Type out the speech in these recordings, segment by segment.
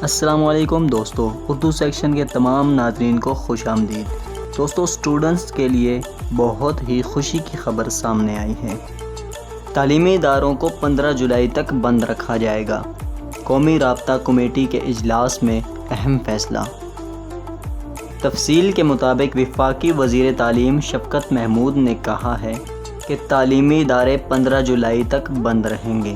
السلام علیکم دوستو، اردو سیکشن کے تمام ناظرین کو خوش آمدید۔ دوستو، اسٹوڈنٹس کے لیے بہت ہی خوشی کی خبر سامنے آئی ہے۔ تعلیمی اداروں کو 15 جولائی تک بند رکھا جائے گا۔ قومی رابطہ کمیٹی کے اجلاس میں اہم فیصلہ۔ تفصیل کے مطابق وفاقی وزیر تعلیم شفقت محمود نے کہا ہے کہ تعلیمی ادارے 15 جولائی تک بند رہیں گے۔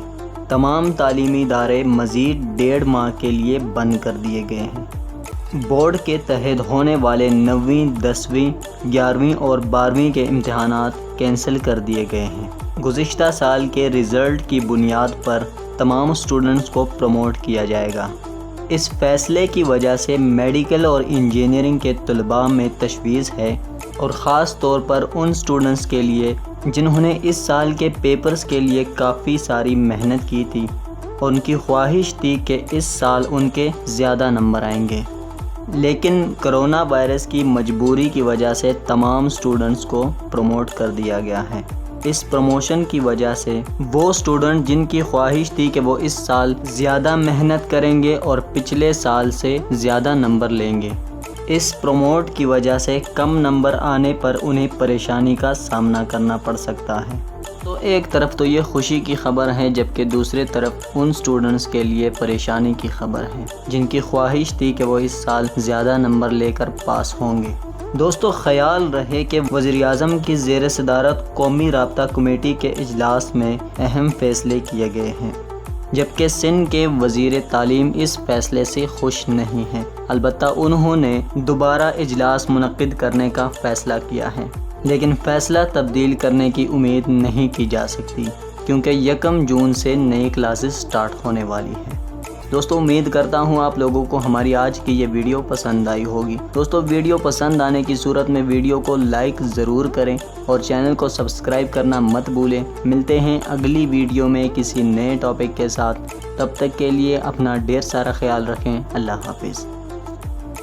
تمام تعلیمی ادارے مزید 1.5 ماہ کے لیے بند کر دیے گئے ہیں۔ بورڈ کے تحت ہونے والے 9ویں، 10ویں، 11ویں اور 12ویں کے امتحانات کینسل کر دیے گئے ہیں۔ گزشتہ سال کے رزلٹ کی بنیاد پر تمام اسٹوڈنٹس کو پروموٹ کیا جائے گا۔ اس فیصلے کی وجہ سے میڈیکل اور انجینئرنگ کے طلباء میں تشویش ہے، اور خاص طور پر ان اسٹوڈنٹس کے لیے جنہوں نے اس سال کے پیپرز کے لیے کافی ساری محنت کی تھی اور ان کی خواہش تھی کہ اس سال ان کے زیادہ نمبر آئیں گے، لیکن کرونا وائرس کی مجبوری کی وجہ سے تمام اسٹوڈنٹس کو پروموٹ کر دیا گیا ہے۔ اس پروموشن کی وجہ سے وہ اسٹوڈنٹ جن کی خواہش تھی کہ وہ اس سال زیادہ محنت کریں گے اور پچھلے سال سے زیادہ نمبر لیں گے، اس پروموٹ کی وجہ سے کم نمبر آنے پر انہیں پریشانی کا سامنا کرنا پڑ سکتا ہے۔ تو ایک طرف تو یہ خوشی کی خبر ہے، جبکہ دوسری طرف ان سٹوڈنٹس کے لیے پریشانی کی خبر ہے جن کی خواہش تھی کہ وہ اس سال زیادہ نمبر لے کر پاس ہوں گے۔ دوستو، خیال رہے کہ وزیراعظم کی زیر صدارت قومی رابطہ کمیٹی کے اجلاس میں اہم فیصلے کیے گئے ہیں، جبکہ سندھ کے وزیر تعلیم اس فیصلے سے خوش نہیں ہیں۔ البتہ انہوں نے دوبارہ اجلاس منعقد کرنے کا فیصلہ کیا ہے، لیکن فیصلہ تبدیل کرنے کی امید نہیں کی جا سکتی، کیونکہ 1 جون سے نئی کلاسز سٹارٹ ہونے والی ہیں۔ دوستو، امید کرتا ہوں آپ لوگوں کو ہماری آج کی یہ ویڈیو پسند آئی ہوگی۔ دوستو، ویڈیو پسند آنے کی صورت میں ویڈیو کو لائک ضرور کریں اور چینل کو سبسکرائب کرنا مت بھولیں۔ ملتے ہیں اگلی ویڈیو میں کسی نئے ٹاپک کے ساتھ، تب تک کے لیے اپنا ڈھیر سارا خیال رکھیں۔ اللہ حافظ۔